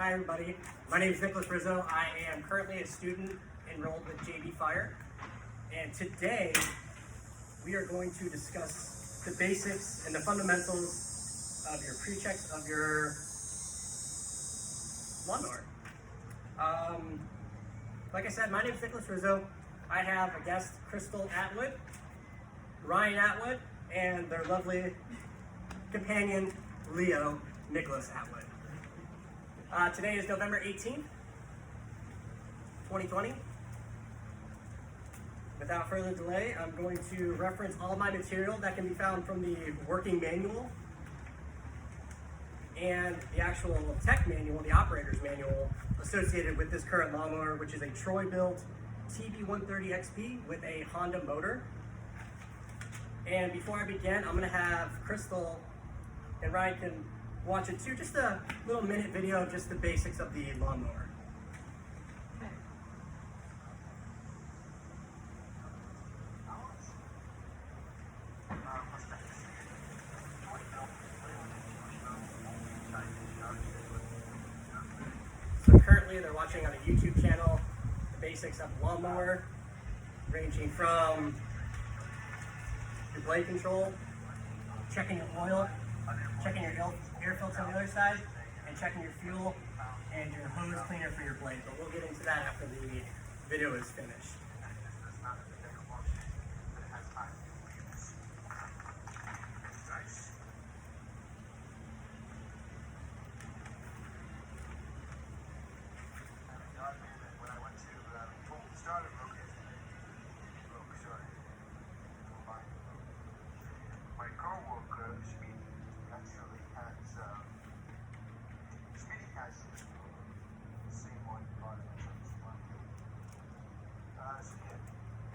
Hi everybody, my name is Rizzo. I am currently a student enrolled with JB Fire, and today we are going to discuss the basics and the fundamentals of your pre-checks of your lawnmower. Like I said, my name is Rizzo. I have a guest, Crystal Atwood, Ryan Atwood, and their lovely companion, Leo Nicholas Atwood. Today is November 18th, 2020. Without further delay, I'm going to reference all my material that can be found from the working manual and the actual tech manual, the operator's manual associated with this current lawnmower, which is a Troy-built TB130 XP with a Honda motor. And before I begin, I'm gonna have Crystal and Ryan can watch it too, just a little minute video of just the basics of the lawnmower. Okay. So currently they're watching on a YouTube channel the basics of the lawnmower, ranging from your blade control, checking your oil, checking your air filter on the other side, and checking your fuel and your hose cleaner for your blade. But we'll get into that after the video is finished.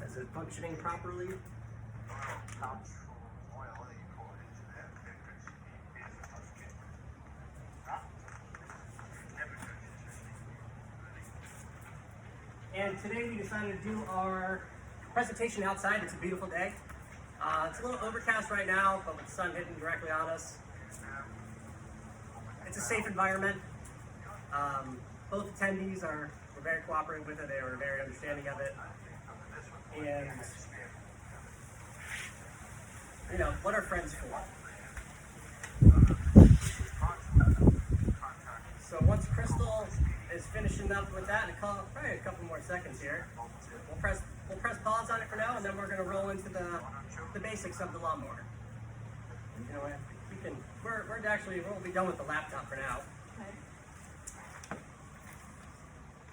Is it functioning properly? And today we decided to do our presentation outside. It's a beautiful day. It's a little overcast right now, but with the sun hitting directly on us, it's a safe environment. Both attendees were very cooperative with it. They were very understanding of it. And, you know, what are friends for? So once Crystal is finishing up with that, probably a couple more seconds here, we'll press pause on it for now, and then we're going to roll into the basics of the lawnmower. You know, we'll be done with the laptop for now. Okay.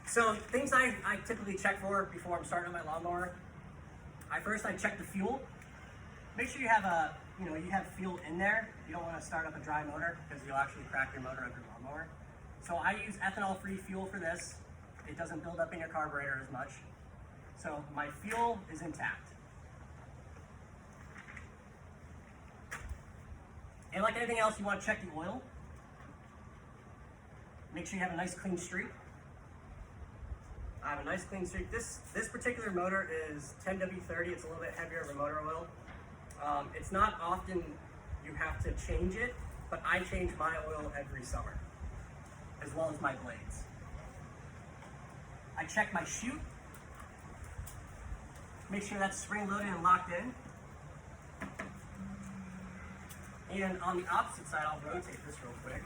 So things I typically check for before I'm starting on my lawnmower. I check the fuel. Make sure you have you have fuel in there. You don't want to start up a dry motor because you'll actually crack your motor of your lawnmower. So I use ethanol-free fuel for this. It doesn't build up in your carburetor as much. So my fuel is intact. And like anything else, you want to check the oil. Make sure you have a nice clean streak. I have a nice clean streak. This particular motor is 10W30. It's a little bit heavier of a motor oil. It's not often you have to change it, but I change my oil every summer, as well as my blades. I check my chute. Make sure that's spring loaded and locked in. And on the opposite side, I'll rotate this real quick.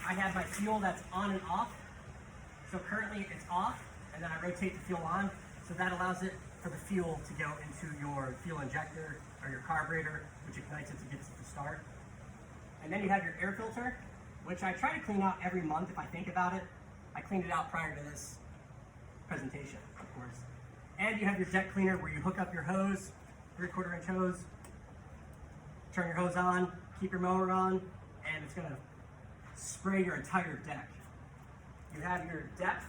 I have my fuel that's on and off. So currently it's off, and then I rotate the fuel on, so that allows it for the fuel to go into your fuel injector or your carburetor, which ignites it to get it to start. And then you have your air filter, which I try to clean out every month if I think about it. I cleaned it out prior to this presentation, of course. And you have your jet cleaner where you hook up your hose, 3/4 inch hose, turn your hose on, keep your mower on, and it's gonna spray your entire deck. You have your depth.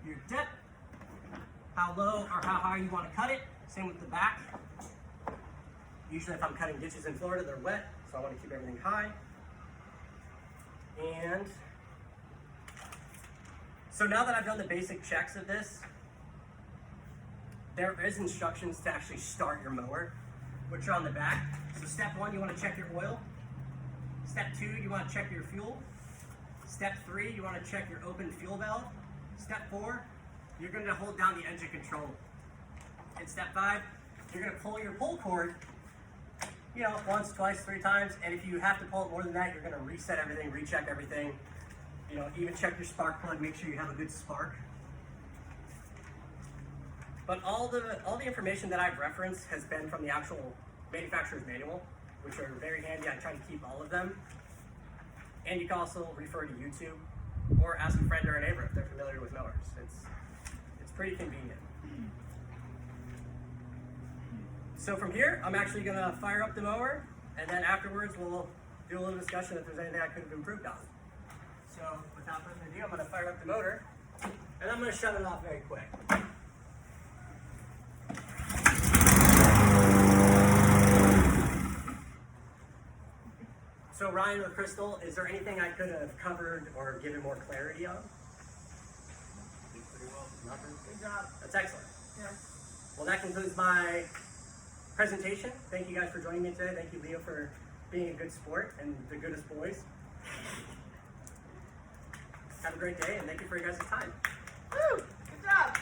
Your depth, how low or how high you want to cut it. Same with the back. Usually if I'm cutting ditches in Florida, they're wet, so I want to keep everything high. And so now that I've done the basic checks of this, there is instructions to actually start your mower. which are on the back. So step 1, you want to check your oil. Step 2, you want to check your fuel. Step 3, you want to check your open fuel valve. Step 4, you're going to hold down the engine control. And step 5, you're going to pull your pull cord, you know, once, twice, 3 times. And if you have to pull it more than that, you're going to reset everything, recheck everything. You know, even check your spark plug, make sure you have a good spark. But all the information that I've referenced has been from the actual manufacturer's manual, which are very handy. I try to keep all of them. And you can also refer to YouTube or ask a friend or a neighbor if they're familiar with mowers. It's pretty convenient. So from here, I'm actually gonna fire up the mower, and then afterwards we'll do a little discussion if there's anything I could have improved on. So without further ado, I'm gonna fire up the motor, and I'm gonna shut it off very quick. So Ryan or Crystal, is there anything I could have covered or given more clarity on? Pretty well. Nothing? Good job. That's excellent. Yeah. Well, that concludes my presentation. Thank you guys for joining me today. Thank you, Leo, for being a good sport and the goodest boys. Have a great day, and thank you for your guys' time. Woo! Good job.